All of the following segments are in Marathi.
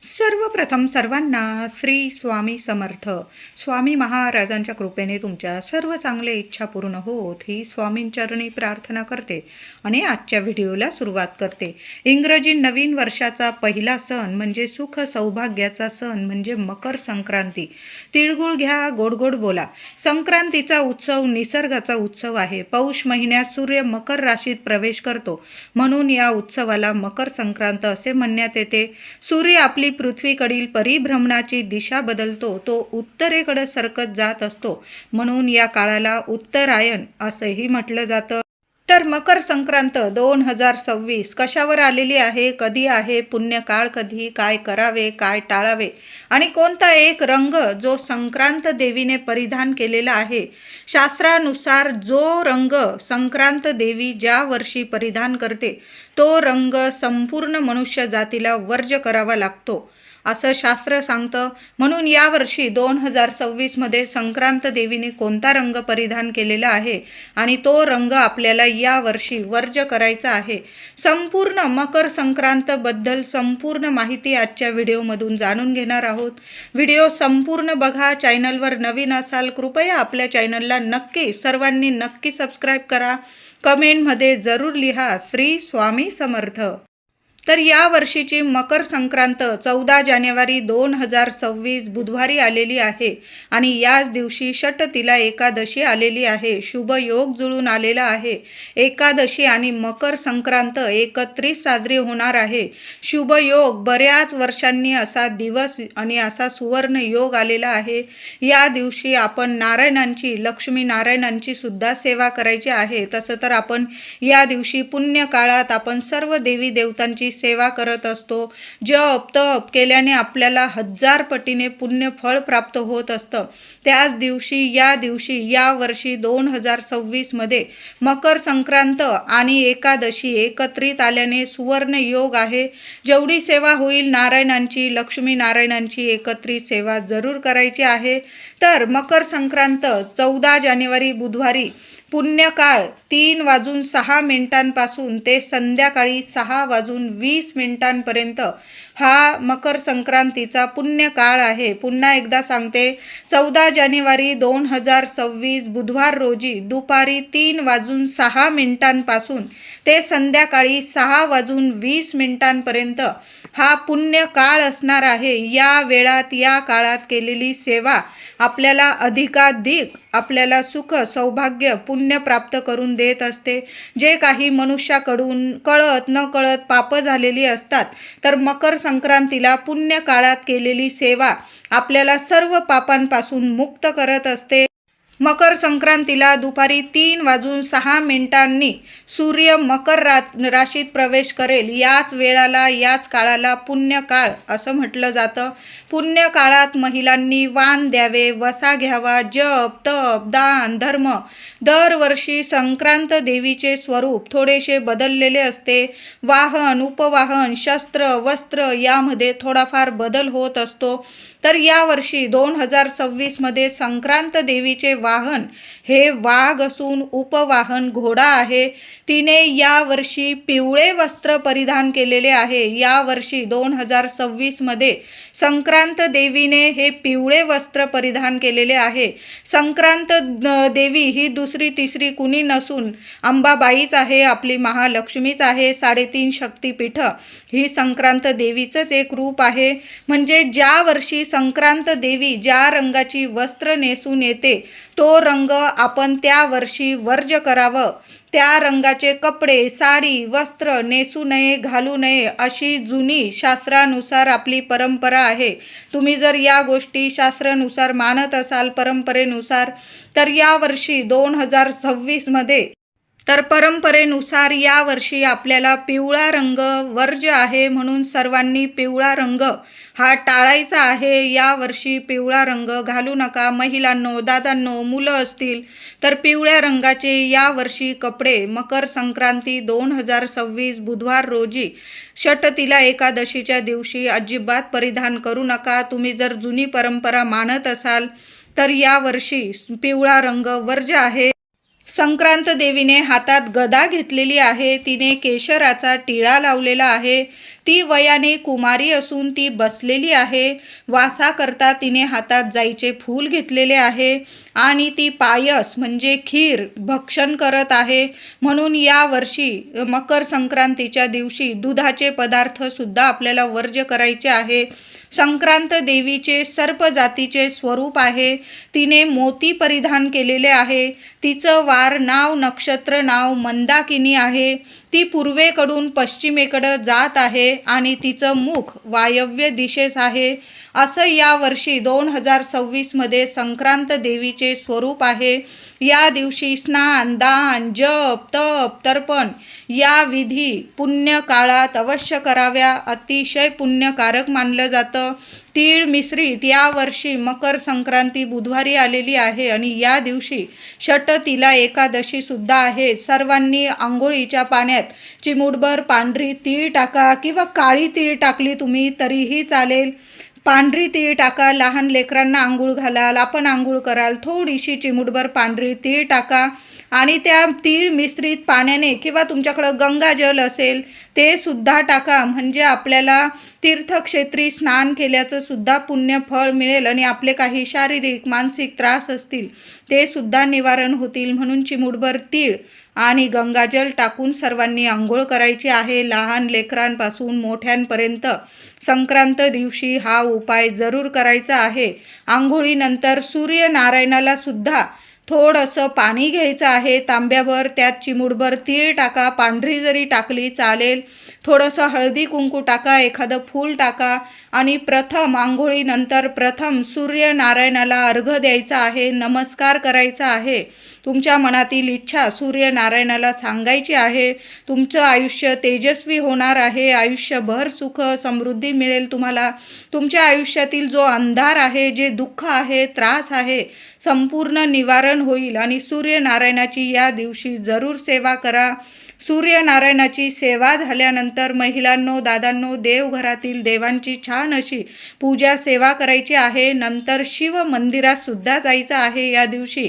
सर्वप्रथम सर्वांना श्री स्वामी समर्थ. स्वामी महाराजांच्या कृपेने तुमच्या सर्व चांगल्या इच्छा पूर्ण होत ही स्वामींचरणी प्रार्थना करते आणि आजच्या व्हिडिओला सुरुवात करते. इंग्रजी नवीन वर्षाचा पहिला सण म्हणजे सुख सौभाग्याचा सण म्हणजे मकर संक्रांती. तिळगुळ घ्या, गोड गोड बोला. संक्रांतीचा उत्सव निसर्गाचा उत्सव आहे. पौष महिन्यात सूर्य मकर राशीत प्रवेश करतो, म्हणून या उत्सवाला मकर संक्रांत असे म्हणण्यात येते. सूर्य आपली पृथ्वीकडील परिभ्रमणाची दिशा बदलतो, तो उत्तरेकडे सरकत जात असतो, म्हणून या काळाला उत्तरायण असंही म्हटलं जातं. तर मकर संक्रांत 2026 कशावर आलेली आहे, कधी आहे, पुण्यकाळ कधी, काय करावे, काय टाळावे आणि कोणता एक रंग जो संक्रांत देवीने परिधान केलेला आहे. शास्त्रानुसार जो रंग संक्रांत देवी ज्या वर्षी परिधान करते तो रंग संपूर्ण मनुष्य जातीला वर्ज्य करावा लागतो असं शास्त्र सांगतं. म्हणून यावर्षी 2026 संक्रांत देवीने कोणता रंग परिधान केलेला आहे आणि तो रंग आपल्याला यावर्षी वर्ज्य करायचा आहे. संपूर्ण मकर संक्रांतबद्दल संपूर्ण माहिती आजच्या व्हिडिओमधून जाणून घेणार आहोत. व्हिडिओ संपूर्ण बघा. चॅनलवर नवीन असाल कृपया आपल्या चॅनलला सर्वांनी नक्की सबस्क्राईब करा. कमेंटमध्ये जरूर लिहा श्री स्वामी समर्थ. तर या वर्षीची मकर संक्रांत 14 जानेवारी 2026 बुधवारी आलेली आहे आणि याच दिवशी षटतिला एकादशी आलेली आहे. शुभ योग जुळून आलेला आहे. एकादशी आणि मकर संक्रांत एकत्रित साजरी होणार आहे. शुभ योग बऱ्याच वर्षांनी असा दिवस आणि असा सुवर्ण योग आलेला आहे. या दिवशी आपण नारायणांची, लक्ष्मी नारायणांची सुद्धा सेवा करायची आहे. तसं तर आपण या दिवशी पुण्य काळात आपण सर्व देवी देवतांची सेवा करत असतो. जप तप केल्याने आपल्याला 1000 पटीने पुण्य फळ प्राप्त होत असतं. त्याच दिवशी या वर्षी 2026 मकर संक्रांत आणि एकादशी एकत्रित आल्याने सुवर्ण योग आहे. जेवढी सेवा होईल नारायणांची, लक्ष्मी नारायणांची एकत्रित सेवा जरूर करायची आहे. तर मकर संक्रांत 14 जानेवारी बुधवारी पुण्यकाळ 3:06 ते संध्याकाळी 6:20 हा मकर संक्रांतीचा पुण्यकाळ आहे. पुन्हा एकदा सांगते, 14 जानेवारी 2026 बुधवार रोजी दुपारी 3:06 ते संध्याकाळी 6:20 हा पुण्यकाळ असणार आहे. या वेळात, या काळात केलेली सेवा आपल्याला अधिकाधिक आपल्याला सुख सौभाग्य पुण्य प्राप्त करून देत असते. जे काही मनुष्याकडून कळत न कळत पाप झालेली असतात, तर मकर संक्रांतीला पुण्य काळात केलेली सेवा आपल्याला सर्व पापांपासून मुक्त करत असते. मकर संक्रांतीला दुपारी 3:06 सूर्य मकर राशीत प्रवेश करेल. याच वेळाला, याच काळाला पुण्यकाळ असं म्हटलं जातं. पुण्य काळात महिलांनी वाण द्यावे, वसा घ्यावा, जप तप दान धर्म. दरवर्षी संक्रांत देवीचे स्वरूप थोडेसे बदललेले असते. वाहन, उपवाहन, शस्त्र, वस्त्र यामध्ये थोडाफार बदल होत असतो. तर यावर्षी 2026 संक्रांत देवीचे वाहन हे वाघ असून उपवाहन घोडा आहे. तिने यावर्षी पिवळे वस्त्र परिधान केलेले आहे. यावर्षी 2026 संक्रांत देवीने हे पिवळे वस्त्र परिधान केलेले आहे. संक्रांत देवी ही दुसरी तिसरी कुणी नसून अंबाबाईच आहे, आपली महालक्ष्मीच आहे. 3.5 शक्तिपीठ ही संक्रांत देवीचंच एक रूप आहे. म्हणजे ज्या वर्षी संक्रांत देवी ज्या रंगाची वस्त्र नेसून येते तो रंग आपण त्या वर्षी वर्ज्य करावं. त्या रंगाचे कपडे, साडी, वस्त्र नेसू नये, घालू नये अशी जुनी शास्त्रानुसार आपली परंपरा आहे. तुम्ही जर या गोष्टी शास्त्रानुसार मानत असाल, परंपरेनुसार, तर यावर्षी 2026 तर परंपरेनुसार यावर्षी आपल्याला पिवळा रंग वर्ज्य आहे, म्हणून सर्वांनी पिवळा रंग हा टाळायचा आहे. यावर्षी पिवळा रंग घालू नका. महिलांनो, दादांनो, मुलं असतील तर पिवळ्या रंगाचे यावर्षी कपडे मकर संक्रांती 2026 बुधवार रोजी षटतिला एकादशीच्या दिवशी अजिबात परिधान करू नका. तुम्ही जर जुनी परंपरा मानत असाल तर यावर्षी पिवळा रंग वर्ज्य आहे. संक्रांत देवीने हातात गदा घेतलेली आहे. तिने केशराचा टिळा लावलेला आहे. ती वयाने कुमारी असून ती बसलेली आहे. वासाकरता तिने हातात जाईचे फूल घेतलेले आहे आणि ती पायस म्हणजे खीर भक्षण करत आहे. म्हणून या वर्षी मकर संक्रांतीच्या दिवशी दुधाचे पदार्थ सुद्धा आपल्याला वर्ज्य करायचे आहे. संक्रांत देवीचे सर्प जातीचे स्वरूप आहे. तिने मोती परिधान केलेले आहे. तिचं वार नाव नक्षत्र नाव मंदाकिनी आहे. ती पूर्वेकडून पश्चिमेकडं जात आहे आणि तिचं मुख वायव्य दिशेस आहे. असं यावर्षी 2026मध्ये संक्रांत देवीचे स्वरूप आहे. या दिवशी स्नान दान जप तप तर्पण या विधी पुण्य काळात अवश्य कराव्या. अतिशय पुण्यकारक मानलं जातं. तीळ मिश्रित या वर्षी मकर संक्रांती बुधवारी आलेली आहे आणि या दिवशी षटतिला एकादशी सुद्धा आहे. सर्वांनी आंघोळीच्या पाण्यात चिमूटभर पांढरी तीळ टाका किंवा काळी तीळ टाकली तुम्ही तरीही चालेल. पांढरी तीळ टाका. लहान लेकरांना आंघोळ घालाल, आपण आंघोळ कराल, थोडीशी चिमूटभर पांढरी तीळ टाका आणि त्या तीळ मिश्रित पाण्याने किंवा तुमच्याकडं गंगाजल असेल ते सुद्धा टाका. म्हणजे आपल्याला तीर्थक्षेत्री स्नान केल्याचं सुद्धा पुण्यफळ मिळेल आणि आपले काही शारीरिक मानसिक त्रास असतील ते सुद्धा निवारण होतील. म्हणून चिमूटभर तीळ आणि गंगाजल टाकून सर्वांनी आंघोळ करायची आहे. लहान लेकरांपासून मोठ्यांपर्यंत संक्रांत दिवशी हा उपाय जरूर करायचा आहे. आंघोळीनंतर सूर्यनारायणाला सुद्धा थोडंसं पाणी घ्यायचं आहे तांब्याभर. त्यात चिमूटभर तीळ टाका, पांढरी जरी टाकली चालेल. थोडंसं हळदी कुंकू टाका, एखादं फूल टाका आणि प्रथम आंघोळीनंतर प्रथम सूर्यनारायणाला अर्घ द्यायचा आहे, नमस्कार करायचा आहे. तुमच्या मनातील इच्छा सूर्यनारायणाला सांगायची आहे. तुमचं आयुष्य तेजस्वी होणार आहे. आयुष्यभर सुख समृद्धी मिळेल तुम्हाला. तुमच्या आयुष्यातील जो अंधार आहे, जे दुःख आहे, त्रास आहे, संपूर्ण निवारण होईल आणि सूर्यनारायणाची या दिवशी जरूर सेवा करा. सूर्यनारायणाची सेवा झाल्यानंतर महिलांनो दादांनो देवघरातील देवांची छान अशी पूजा सेवा करायची आहे. नंतर शिव मंदिरात सुद्धा जायचं आहे. या दिवशी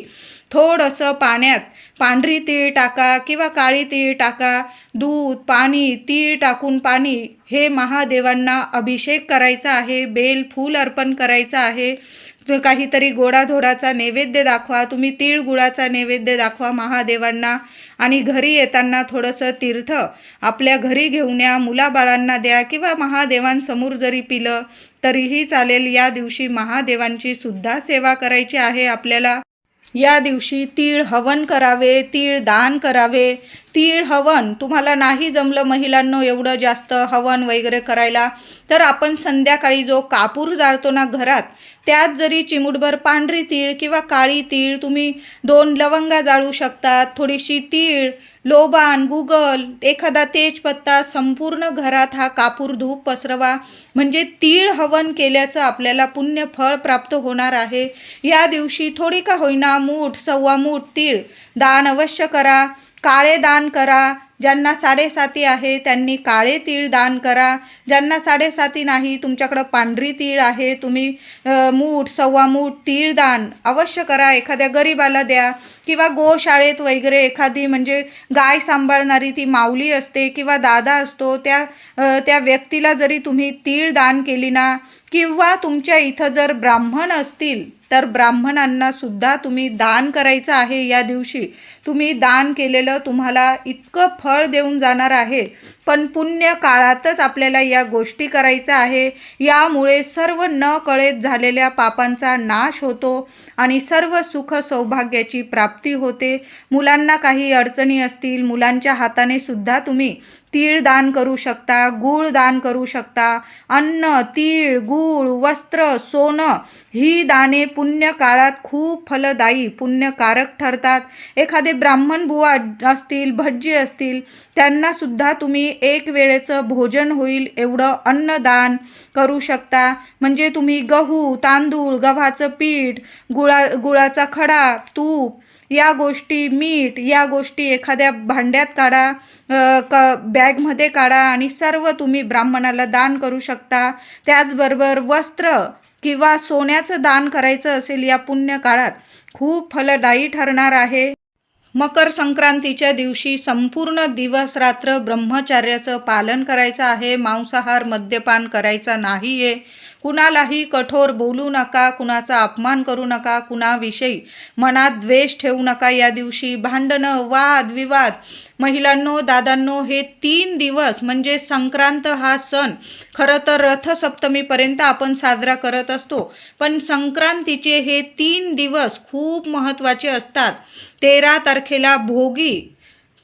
थोडंसं पाण्यात पांढरी तीळ टाका किंवा काळी तीळ टाका. दूध पाणी तीळ टाकून पाणी हे महादेवांना अभिषेक करायचा आहे. बेल फूल अर्पण करायचं आहे. काहीतरी गोडाधोडाचा नैवेद्य दाखवा. तुम्ही तीळ गुळाचा नैवेद्य दाखवा महादेवांना आणि घरी येताना थोडंसं तीर्थ आपल्या घरी घेऊन या. मुलाबाळांना द्या किंवा महादेवांसमोर जरी पिलं तरीही चालेल. या दिवशी महादेवांची सुद्धा सेवा करायची आहे आपल्याला. या दिवशी तीळ हवन करावे, तीळ दान करावे. तीळ हवन तुम्हाला नाही जमलं महिलांनो एवढं जास्त हवन वगैरे करायला, तर आपण संध्याकाळी जो कापूर जाळतो ना घरात, त्यात जरी चिमूटभर पांढरी तीळ किंवा काळी तीळ, तुम्ही 2 लवंगा जाळू शकतात, थोडीशी तीळ, लोबान, गुगल, एखादा तेजपत्ता, संपूर्ण घरात हा कापूर धूप पसरवा. म्हणजे तीळ हवन केल्याचं आपल्याला पुण्य फळ प्राप्त होणार आहे. या दिवशी थोडी का होईना मूठ सव्वा मूठ तीळ दान अवश्य करा. काळे दान करा. ज्यांना 7.5 आहे त्यांनी काळे तीळ दान करा. ज्यांना 7.5 नाही, तुमच्याकडं पांढरी तीळ आहे, तुम्ही मूठ सव्वा मूठ तीळ दान अवश्य करा. एखाद्या गरीबाला द्या किंवा गोशाळेत वगैरे एखादी म्हणजे गाय सांभाळणारी ती माऊली असते किंवा दादा असतो, त्या व्यक्तीला जरी तुम्ही तीळ दान केली ना, किंवा तुमच्या इथं जर ब्राह्मण असतील तर ब्राह्मणांना सुद्धा तुम्ही दान करायचं आहे. या दिवशी तुम्ही दान केलेलं तुम्हाला इतकं फळ देऊन जाणार आहे. पण पुण्य काळातच आपल्याला या गोष्टी करायच्या आहे. यामुळे सर्व न कळत झालेल्या पापांचा नाश होतो आणि सर्व सुख सौभाग्याची प्राप्ती होते. मुलांना काही अडचणी असतील, मुलांच्या हाताने सुद्धा तुम्ही तीळ दान करू शकता, गूळ दान करू शकता. अन्न, तीळ, गूळ, वस्त्र, सोनं ही दाने पुण्य काळात खूप फलदायी पुण्यकारक ठरतात. एखादे ब्राह्मण बुवा असतील, भटजी असतील, त्यांना सुद्धा तुम्ही एक वेळेचं भोजन होईल एवढं अन्नदान करू शकता. म्हणजे तुम्ही गहू, तांदूळ, गव्हाचं पीठ, गुळाचा खडा, तूप या गोष्टी, मीठ या गोष्टी एखाद्या भांड्यात काढा, बॅगमध्ये काढा आणि सर्व तुम्ही ब्राह्मणाला दान करू शकता. त्याचबरोबर वस्त्र किंवा सोन्याचं दान करायचं असेल या पुण्य काळात खूप फलदायी ठरणार आहे. मकर संक्रांतीच्या दिवशी संपूर्ण दिवस रात्र ब्रह्मचर्याचं पालन करायचं आहे. मांसाहार मद्यपान करायचा नाही आहे. कुणालाही कठोर बोलू नका, कुणाचा अपमान करू नका, कुणाविषयी मनात द्वेष ठेवू नका. या दिवशी भांडणं, वाद विवाद, महिलांनो दादांनो, हे 3 दिवस म्हणजे संक्रांत हा सण खरं तर रथसप्तमीपर्यंत आपण साजरा करत असतो, पण संक्रांतीचे हे 3 दिवस खूप महत्त्वाचे असतात. 13 तारखेला भोगी,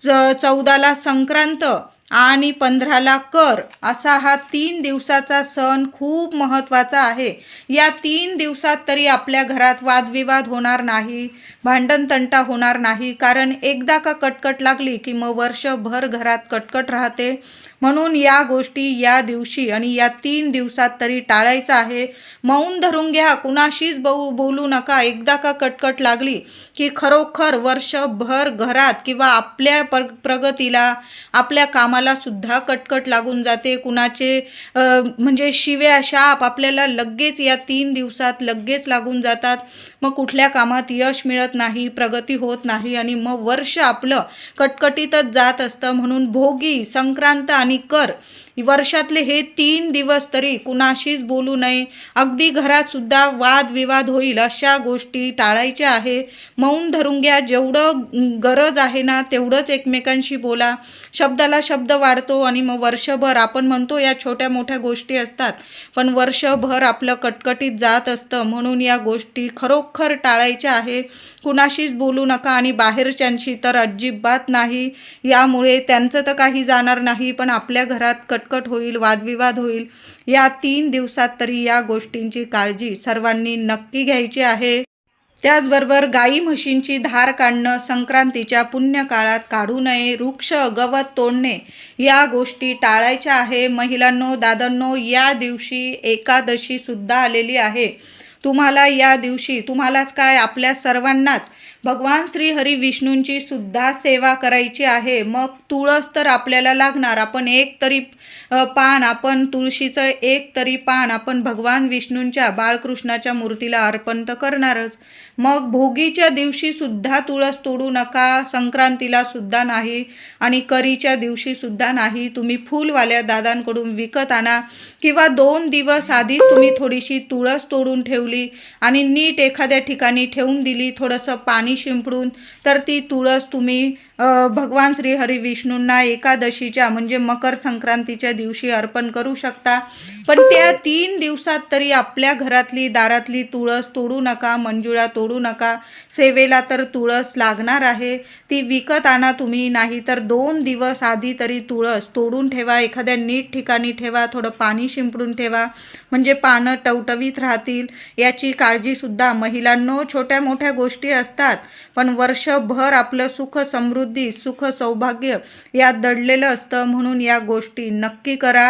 14ला संक्रांत आणि 15ला कर, असा हा 3 दिवसाचा सण खूप महत्त्वाचा आहे. या 3 दिवसात तरी आपल्या घरात वादविवाद होणार नाही, भांडण तंटा होणार नाही, कारण एकदा का कटकट लागली की मग वर्षभर घरात कटकट राहते. म्हणून या गोष्टी या दिवशी आणि या 3 दिवसात तरी टाळायचं आहे. मौन धरून घ्या, कुणाशीच बोलू नका. एकदा का कटकट लागली की खरोखर वर्षभर घरात किंवा आपल्या प्रगतीला, आपल्या कामाला सुद्धा कटकट लागून जाते. कुणाचे म्हणजे शिव्या शाप आपल्याला लगेच या 3 दिवसात लगेच लागून जातात. मग कुठल्या कामात यश मिळत नाही, प्रगती होत नाही आणि मग वर्ष आपलं कटकटीतच जात असतं. म्हणून भोगी, संक्रांत आणि कर वर्षातले हे 3 दिवस तरी कुणाशीच बोलू नये. अगदी घरात सुद्धा वादविवाद होईल अशा गोष्टी टाळायच्या आहे. मौन धरून घ्या. जेवढं गरज आहे ना तेवढंच एकमेकांशी बोला. शब्दाला शब्द वाढतो आणि मग वर्षभर आपण म्हणतो या छोट्या मोठ्या गोष्टी असतात, पण वर्षभर आपलं कटकटीत जात असतं. म्हणून या गोष्टी खरोखर टाळायच्या आहे. कुणाशीच बोलू नका आणि बाहेरच्यांशी तर अजिबात नाही. यामुळे त्यांचं तर काही जाणार नाही, पण आपल्या घरात कटकट होईल, वादविवाद होईल. या 3 दिवसात तरी या गोष्टींची काळजी सर्वांनी नक्की घ्यायची आहे. त्याचबरोबर गाई म्हशींची धार काढणं संक्रांतीच्या पुण्य काळात काढू नये. वृक्ष गवत तोडणे या गोष्टी टाळायच्या आहे. महिलांनो दादांनो, या दिवशी एकादशी सुद्धा आलेली आहे. तुम्हाला या दिवशी, तुम्हालाच काय आपल्या सर्वांनाच भगवान श्री हरी विष्णूंची सुद्धा सेवा करायची आहे. मग तुळस तर आपल्याला लागणार. आपण एक तरी पान, आपण तुळशीचं एक तरी पान आपण भगवान विष्णूंच्या, बाळकृष्णाच्या मूर्तीला अर्पण तर करणारच. मग भोगीच्या दिवशी सुद्धा तुळस तोडू नका, संक्रांतीला सुद्धा नाही आणि करीच्या दिवशी सुद्धा नाही. तुम्ही फुलवाल्या दादांकडून विकत आणा किंवा 2 दिवस आधीच तुम्ही थोडीशी तुळस तोडून ठेवली आणि नीट एखाद्या ठिकाणी ठेवून दिली, थोडंसं पाणी शिंपडून, तर ती तुळस तुम्ही भगवान श्री हरी विष्णूंना एकादशीच्या म्हणजे मकर संक्रांतीच्या दिवशी अर्पण करू शकता. पण त्या 3 दिवसात तरी आपल्या घरातली दारातली तुळस तोडू नका, मंजुळा तोडू नका. सेवेला तर तुळस लागणार आहे, ती विकत आणा तुम्ही. नाही तर 2 दिवस आधी तरी तुळस तोडून ठेवा, एखाद्या नीट ठिकाणी ठेवा, थोडं पाणी शिंपडून ठेवा, म्हणजे पानं टवटवीत राहतील. याची काळजीसुद्धा महिलांनो, छोट्या मोठ्या गोष्टी असतात, पण वर्षभर आपलं सुख समृद्धी, सुख सौभाग्य यात दडलेलं असतं. म्हणून या गोष्टी नक्की करा.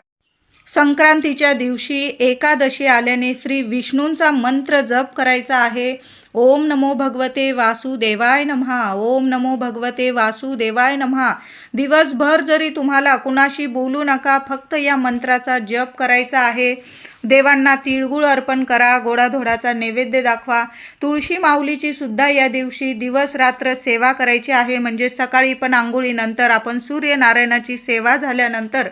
संक्रांतीच्या दिवशी एकादशी आल्याने श्री विष्णूंचा मंत्र जप करायचा आहे. ओम नमो भगवते वासुदेवाय नमः, ओम नमो भगवते वासुदेवाय नमः. दिवसभर जरी तुम्हाला कुणाशी बोलू नका, फक्त या मंत्राचा जप करायचा आहे. देवांना तिळगुळ अर्पण करा, गोडाधोडाचा नैवेद्य दाखवा. तुळशी माऊलीची सुद्धा या दिवशी दिवस रात्र सेवा करायची आहे. म्हणजे सकाळी पण आंघोळीनंतर आपण सूर्यनारायणाची सेवा झाल्यानंतर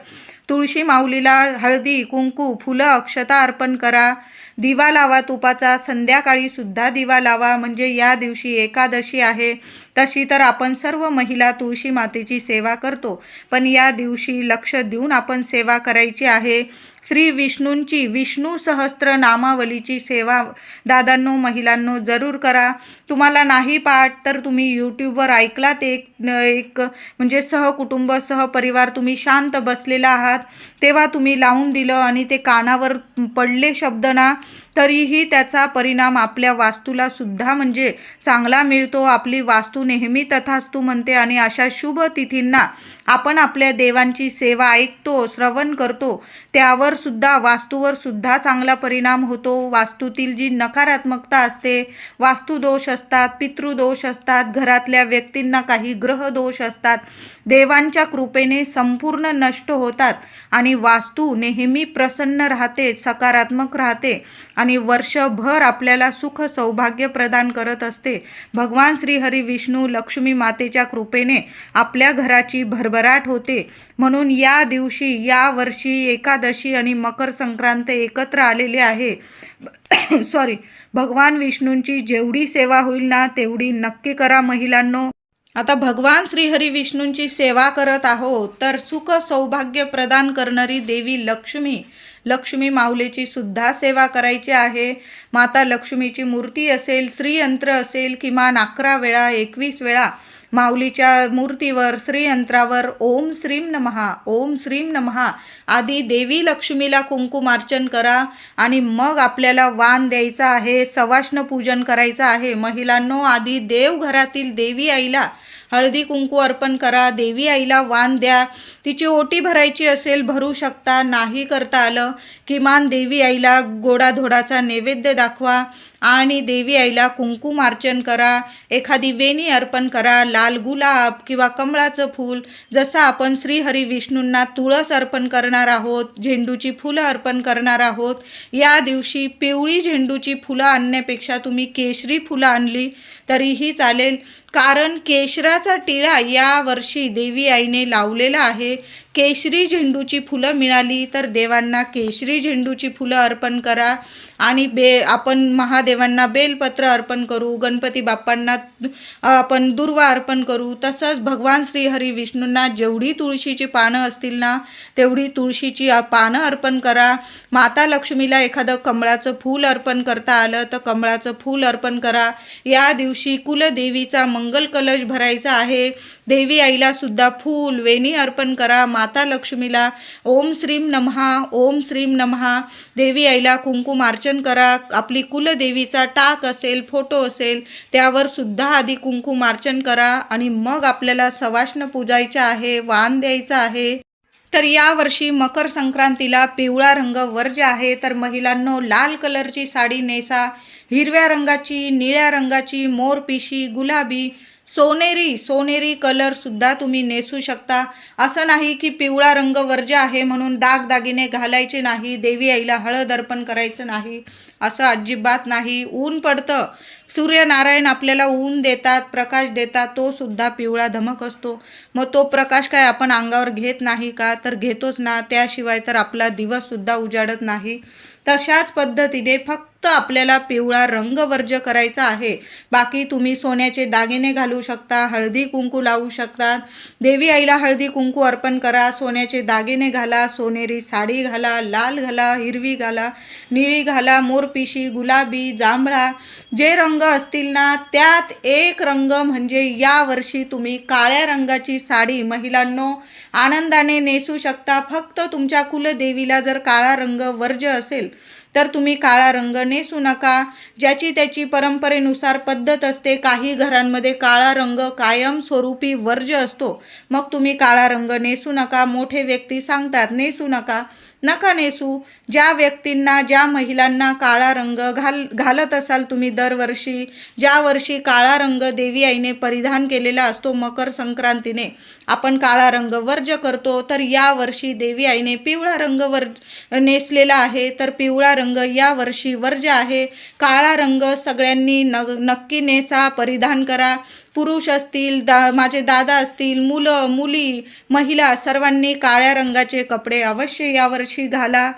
तुळशी माऊलीला हळदी कुंकू फुलं अक्षता अर्पण करा. दिवा लावा तुपाचा, संध्याकाळी सुद्धा दिवा लावा. म्हणजे या दिवशी एकादशी आहे. तशी तर आपण सर्व महिला तुळशी मातेची सेवा करतो, पण या दिवशी लक्ष देऊन आपण सेवा करायची आहे. श्री विष्णूंची विष्णू सहस्त्र नामावलीची सेवा दादांनो महिलांनो जरूर करा. तुम्हाला नाही पाठ तर तुम्ही यूट्यूबवर ऐकलात, एक म्हणजे सहकुटुंब सहपरिवार तुम्ही शांत बसलेला आहात तेव्हा तुम्ही लावून दिलं आणि ते कानावर पडले शब्द ना, तरीही त्याचा परिणाम आपल्या वास्तूला सुद्धा म्हणजे चांगला मिळतो. आपली वास्तू नेहमी तथास्तू म्हणते आणि अशा शुभ तिथींना आपण आपल्या देवांची सेवा ऐकतो, श्रवण करतो, त्यावर सुद्धा वास्तूवर सुद्धा चांगला परिणाम होतो. वास्तूतील जी नकारात्मकता असते, वास्तुदोष असतात, पितृदोष असतात, घरातल्या व्यक्तींना काही ग्रहदोष असतात, देवांच्या कृपेने संपूर्ण नष्ट होतात आणि वास्तू नेहमी प्रसन्न राहते, सकारात्मक राहते आणि वर्षभर आपल्याला सुख सौभाग्य प्रदान करत असते. भगवान श्री हरी विष्णू लक्ष्मी मातेच्या कृपेने आपल्या घराची भरभराट होते. म्हणून या दिवशी, या वर्षी एकादशी आणि मकर संक्रांत एकत्र आलेले आहे. भगवान विष्णूंची जेवढी सेवा होईल ना तेवढी नक्की करा महिलांनो. आता भगवान श्रीहरी विष्णूंची सेवा करत आहोत तर सुख सौभाग्य प्रदान करणारी देवी लक्ष्मी माऊलीची सुद्धा सेवा करायची आहे. माता लक्ष्मीची मूर्ती असेल, श्रीयंत्र असेल, किमान 11 वेळा 21 वेळा माऊलीच्या मूर्तीवर श्रीयंत्रावर ओम श्रीम नमहा, ओम श्रीम नमहा आदी देवी लक्ष्मीला कुंकुमार्चन करा आणि मग आपल्याला वाण द्यायचा आहे, सवाष्ण पूजन करायचं आहे. महिलांनो, आधी देवघरातील देवी आईला हळदी कुंकू अर्पण करा, देवी आईला वाण द्या. तिची ओटी भरायची असेल भरू शकता, नाही करता आलं किमान देवी आईला गोडाधोडाचा नैवेद्य दाखवा आणि देवी आईला कुंकुमार्चन करा. एखादी वेणी अर्पण करा, लाल गुलाब किंवा कमळाचं फूल, जसं आपण श्रीहरी विष्णूंना तुळस अर्पण करणार आहोत, झेंडूची फुलं अर्पण करणार आहोत. या दिवशी पिवळी झेंडूची फुलं आणण्यापेक्षा तुम्ही केशरी फुलं आणली तरीही चालेल, कारण केशराचा टिळा या वर्षी देवी आईने लावलेला आहे. केशरी झेंडूची फुलं मिळाली तर देवांना केशरी झेंडूची फुलं अर्पण करा आणि आपण महादेवांना बेलपत्र अर्पण करू, गणपती बाप्पांना आपण दुर्वा अर्पण करू. तसंच भगवान श्रीहरी विष्णूंना जेवढी तुळशीची पानं असतील ना तेवढी तुळशीची पानं अर्पण करा. माता लक्ष्मीला एखादं कमळाचं फूल अर्पण करता आलं तर कमळाचं फूल अर्पण करा. या दिवशी कुलदेवीचा मंगल कलश भरायचा आहे. देवी आईला सुद्धा फूल वेणी अर्पण करा. माता लक्ष्मीला ओम श्रीम नमहा, ओम श्रीम नमहा, देवी आईला कुंकुमार्चन करा. आपली कुलदेवीचा टाक असेल, फोटो असेल, त्यावर सुद्धा आधी कुंकुमार्चन करा आणि मग आपल्याला सवाष्ण पूजायचं आहे, वाण द्यायचं आहे. तर यावर्षी मकर संक्रांतीला पिवळा रंग वर्ज्य आहे. तर महिलांनो, लाल कलरची साडी नेसा, हिरव्या रंगाची, निळ्या रंगाची, मोरपिशी, गुलाबी, सोनेरी कलर सुद्धा तुम्ही नेसू शकता. असं नाही की पिवळा रंग वर्ज्य आहे म्हणून दागदागिने घालायचे नाही, देवी आईला हळद अर्पण करायचं नाही, असं अजिबात नाही. ऊन पडतं, सूर्यनारायण आपल्याला ऊन देतात, प्रकाश देतात, तो सुद्धा पिवळा धमक असतो. मग तो प्रकाश काय आपण अंगावर घेत नाही का? तर घेतोच ना, त्याशिवाय तर आपला दिवस सुद्धा उजाडत नाही. तशाच पद्धतीने फक्त आपल्याला पिवळा रंग वर्ज्य करायचा आहे. बाकी तुम्ही सोन्याचे दागिने घालू शकता, हळदी कुंकू लावू शकता, देवी आईला हळदी कुंकू अर्पण करा, सोन्याचे दागिने घाला, सोनेरी साडी घाला, लाल घाला, हिरवी घाला, निळी घाला, मोरपिशी, गुलाबी, जांभळा, जे रंग असतील ना त्यात एक रंग म्हणजे यावर्षी तुम्ही काळ्या रंगाची साडी महिलांनो आनंदाने नेसू शकता. फक्त तुमच्या कुलदेवीला जर काळा रंग वर्ज्य असेल तर तुम्ही काळा रंग नेसू नका. ज्याची त्याची परंपरेनुसार पद्धत असते. काही घरांमध्ये काळा रंग कायमस्वरूपी वर्ज्य असतो, मग तुम्ही काळा रंग नेसू नका. मोठे व्यक्ती सांगतात नेसू नका, नका नेसू. ज्या व्यक्तींना, ज्या महिलांना काळा रंग घालत असाल तुम्ही दरवर्षी, ज्या वर्षी काळा रंग देवी आईने परिधान केलेला असतो, मकर संक्रांतीने आपण काळा रंग वर्ज्य करतो, तर यावर्षी देवी आईने पिवळा रंग नेसलेला आहे, तर पिवळा रंग यावर्षी वर्ज्य आहे. काळा रंग सगळ्यांनी नक्की नेसा, परिधान करा. पुरुष असतील, माझे दादा असतील, मुलं मुली, महिला सर्वांनी काळ्या रंगाचे कपडे अवश्य यावर्षी घाला.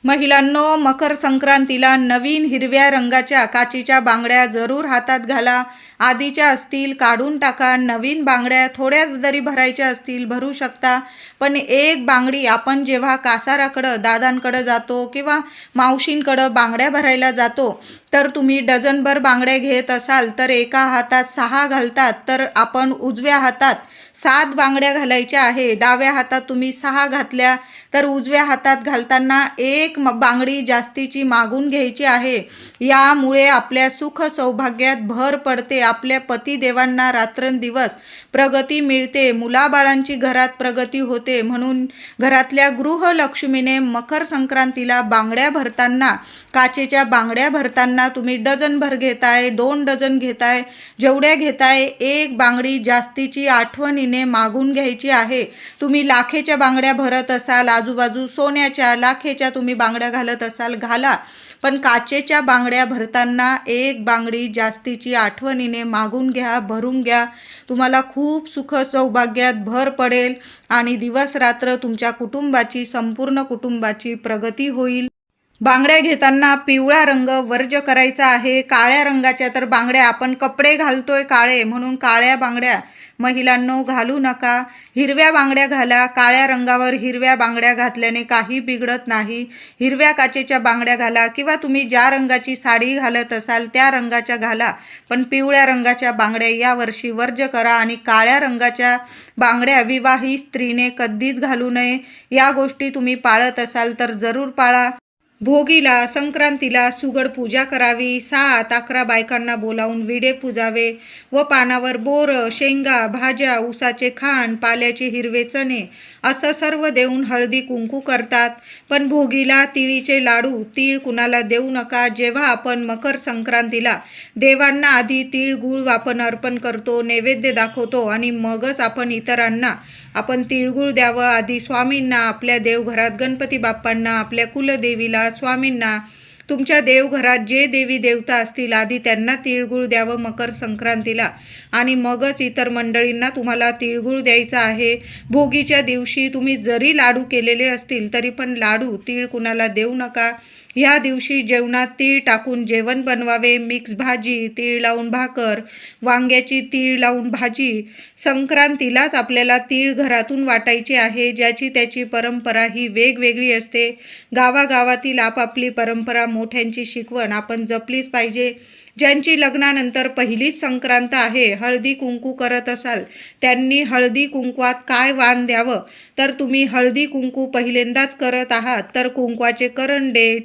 महिलांनो, मकर संक्रांतीला नवीन हिरव्या रंगाच्या काचीच्या बांगड्या जरूर हातात घाला. आधीच्या असतील काढून टाका, नवीन बांगड्या थोड्या जरी भरायच्या असतील भरू शकता. पण एक बांगडी आपण जेव्हा कासाराकडं, दादांकडं जातो किंवा मावशींकडं बांगड्या भरायला जातो, तर तुम्ही डझनभर बांगड्या घेत असाल तर एका हातात 6 घालतात, तर आपण उजव्या हातात 7 बांगड्या घालायच्या आहे. डाव्या हातात तुम्ही 6 घातल्या तर उजव्या हातात घालताना एक बांगडी जास्तीची मागून घ्यायची आहे. यामुळे आपल्या सुख सौभाग्यात भर पडते. आपल्या पतिदेवांना रात्रंदिवस प्रगती मिळते. मुलाबाळांची घरात प्रगती होते. म्हणून घरातल्या गृहलक्ष्मीने मकर संक्रांतीला बांगड्या भरताना, काचेच्या बांगड्या भरताना तुम्ही डझनभर घेताय, 2 डझन घेताय, जेवढ्या घेताय एक बांगडी जास्तीची आठवणीने मागून घ्यायची आहे. तुम्ही लाखेच्या बांगड्या भरत असाल, आजूबाजू सोन्याच्या लाखेच्या तुम्ही बांगड्या घालत असाल, घाला. पण काचेच्या बांगड्या भरताना एक बांगडी जास्तीची आठवणीने मागून घ्या, भरून घ्या. तुम्हाला खूप सुख सौभाग्यात भर पडेल आणि दिवस रात्र तुमच्या कुटुंबाची, संपूर्ण कुटुंबाची प्रगती होईल. बांगड्या घेताना पिवळा रंग वर्ज करायचा आहे. काळ्या रंगाच्या तर बांगड्या, आपण कपडे घालतोय काळे म्हणून काळ्या बांगड्या महिलांनो घालू नका. हिरव्या बांगड्या घाला. काळ्या रंगावर हिरव्या बांगड्या घातल्याने काही बिघडत नाही. हिरव्या काचेच्या बांगड्या घाला किंवा तुम्ही ज्या रंगाची साडी घालत असाल त्या रंगाच्या घाला. पण पिवळ्या रंगाच्या बांगड्या यावर्षी वर्ज करा. आणि काळ्या रंगाच्या बांगड्या विवाहित स्त्रीने कधीच घालू नये. या गोष्टी तुम्ही पाळत असाल तर जरूर पाळा. भोगीला, संक्रांतीला सुगड पूजा करावी. 7-11 बायकांना बोलावून विडे पूजावे व पानावर बोरं, शेंगा, भाज्या, ऊसाचे खांड, पाल्याचे हिरवे चणे असं सर्व देऊन हळदी कुंकू करतात. पण भोगीला तिळीचे लाडू, तीळ कुणाला देऊ नका. जेव्हा आपण मकर संक्रांतीला देवांना आधी तीळ गुळ आपण अर्पण करतो, नैवेद्य दाखवतो आणि मगच आपण इतरांना आपण तिळगुळ द्यावं. आधी स्वामींना, आपल्या देवघरात गणपती बाप्पांना, आपल्या कुलदेवीला, स्वामींना, तुमच्या देवघरात जे देवी देवता असतील आधी त्यांना तिळगुळ द्यावं मकर संक्रांतीला आणि मगच इतर मंडळींना तुम्हाला तिळगुळ द्यायचा आहे. भोगीच्या दिवशी तुम्ही जरी लाडू केलेले असतील तरी पण लाडू, तीळ कुणाला देऊ नका. ह्या दिवशी जेवणात तीळ टाकून जेवण बनवावे. मिक्स भाजी, तीळ लावून भाकर, वांग्याची तीळ लावून भाजी. संक्रांतीलाच आपल्याला तीळ घरातून वाटायचे आहे. ज्याची त्याची परंपरा ही वेगवेगळी असते. गावागावातील आपापली परंपरा, मोठ्यांची शिकवण आपण जपलीच पाहिजे. ज्यांची लग्नानंतर पहिलीच संक्रांत आहे, हळदी कुंकू करत असाल, त्यांनी हळदी कुंकवात काय वाण द्यावं? तर तुम्ही हळदी कुंकू पहिल्यांदाच करत आहात तर कुंकवाचे करंडे,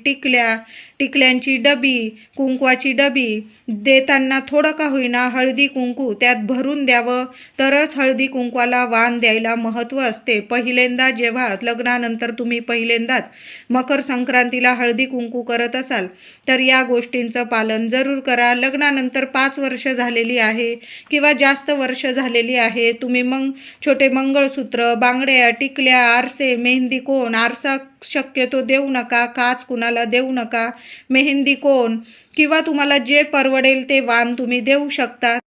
टिकल्यांची डबी, कुंकवाची डबी देताना थोडं का होईना हळदी कुंकू त्यात भरून द्यावं. तरच हळदी कुंकवाला वाण द्यायला महत्त्व असते. पहिल्यांदा जेव्हा लग्नानंतर तुम्ही पहिल्यांदाच मकर संक्रांतीला हळदी कुंकू करत असाल तर या गोष्टींचं पालन जरूर करा. लग्नानंतर 5 वर्ष झालेली आहे किंवा जास्त वर्ष झालेली आहे, तुम्ही मग छोटे मंगळसूत्र, बांगड्या, टिकल्या, आरसे, मेहंदी कोण, आरसा शक्यतो देऊ नका. काच कुणाला देऊ नका. मेहंदी कोण किंवा तुम्हाला जे परवडेल ते वाण तुम्ही देऊ शकता.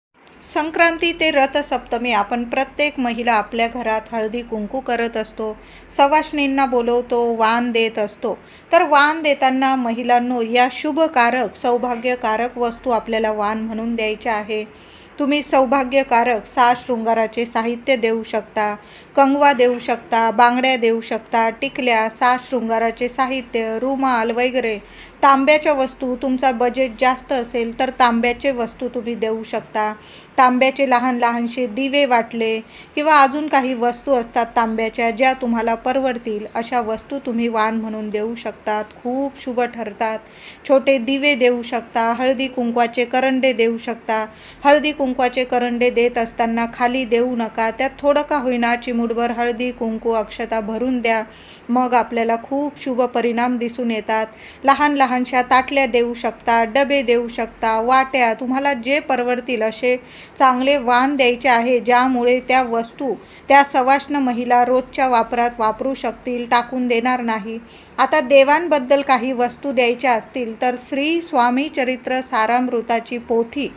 संक्रांती ते रथसप्तमी आपण प्रत्येक महिला आपल्या घरात हळदी कुंकू करत असतो, सवाष्णींना बोलवतो, वाण देत असतो. तर वाण देताना महिलांनो या शुभकारक, सौभाग्यकारक वस्तू आपल्याला वाण म्हणून द्यायच्या आहे. तुम्ही सौभाग्यकारक साज शृंगाराचे साहित्य देऊ शकता, कंगवा देऊ शकता, बांगड्या देऊ शकता, टिकल्या, साज शृंगाराचे साहित्य, रुमाल वगैरे. तांब्याच्या वस्तू, तुमचा बजेट जास्त असेल तर तांब्याचे वस्तू तुम्ही देऊ शकता. तांब्याचे लहान लहानसे दिवे वाटले किंवा अजून काही वस्तू असतात तांब्याच्या ज्या तुम्हाला परवडतील अशा वस्तू तुम्ही वाण म्हणून देऊ शकतात. खूप शुभ ठरतात. छोटे दिवे देऊ शकता. हळदी कुंकवाचे करंडे देऊ शकता. हळदी कुंकवाचे करंडे देत असताना खाली देऊ नका. त्यात थोडं का होईना चिमूटभर हळदी कुंकू अक्षता भरून द्या. मग आपल्याला खूप शुभ परिणाम दिसून येतात. लहान लहानशा ताटल्या देऊ शकता, डबे देऊ शकता, वाट्या, तुम्हाला जे परवडतील असे चांगले वाण द्यायचे आहे ज्यामुळे त्या वस्तू त्या सवाष्ण महिला रोजच्या वापरात वापरू शकतील, टाकून देणार नाही. आता देवांबद्दल काही वस्तू द्यायच्या असतील तर श्री स्वामी चरित्र सारामृताची पोथी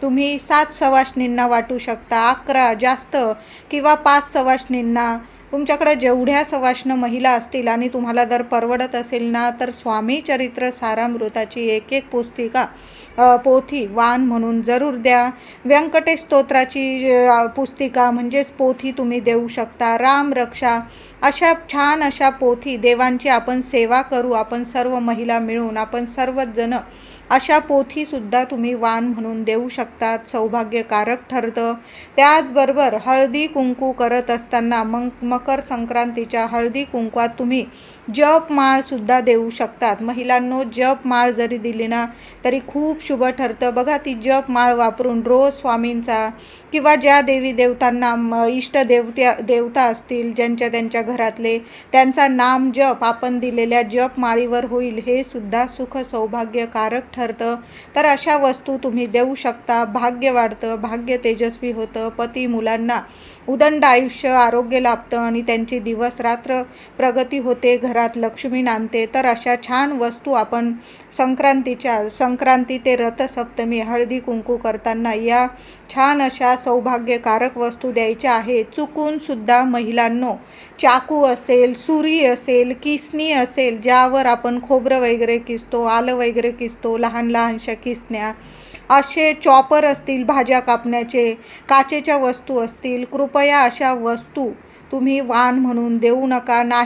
तुम्ही 7 सवाष्णींना वाटू शकता, 11 जास्त किंवा 5 सवाष्णींना. तुमच्याकडे जेवढ्या सवाष्ण महिला असतील आणि तुम्हाला जर परवडत असेल ना तर स्वामी चरित्र सारामृताची एक पुस्तिका पोथी वाण म्हणून जरूर द्या. व्यंकटेश स्तोत्राची पुस्तिका म्हणजेच पोथी तुम्ही देऊ शकता. रामरक्षा अशा छान अशा पोथी, देवांची आपण सेवा करू, आपण सर्व महिला मिळून, आपण सर्वच जण अशा पोथीसुद्धा तुम्ही वाण म्हणून देऊ शकतात. सौभाग्यकारक ठरतं. त्याचबरोबर हळदी कुंकू करत असताना मग मकर संक्रांतीच्या हळदी कुंकवात तुम्ही जपमाळसुद्धा देऊ शकतात. महिलांनो, जपमाळ जरी दिली ना तरी खूप शुभ ठरतं. बघा, ती जपमाळ वापरून रोज स्वामींचा किंवा ज्या देवी देवतांना देवता असतील ज्यांच्या त्यांच्या घरातले, त्यांचा नाम जप आपण दिलेल्या जपमाळीवर होईल, हे सुद्धा सुख सौभाग्यकारक ठरतं. तर अशा वस्तू तुम्ही देऊ शकता. भाग्य वाढतं, भाग्य तेजस्वी होतं, पती मुलांना उदंड आयुष्य आरोग्य लाभतं आणि त्यांची दिवस रात्र प्रगती होते, घरात लक्ष्मी नांदते. तर अशा छान वस्तू आपण संक्रांती ते रथसप्तमी हळदी कुंकू करताना या छान अशा सौभाग्यकारक वस्तू द्यायच्या आहेत. चुकून सुद्धा महिलांनो, चाकू असेल, सुरी असेल, किसणी असेल, ज्यावर आपण खोबरं वगैरे किसतो, आलं वगैरे किसतो, लहान लहानशा किसण्या, असे चॉपर असतील भाज्या कापण्याचे, काचेच्या वस्तू असतील, कृपया अशा वस्तू तुम्ही वाण म्हणून देऊ नका. नाही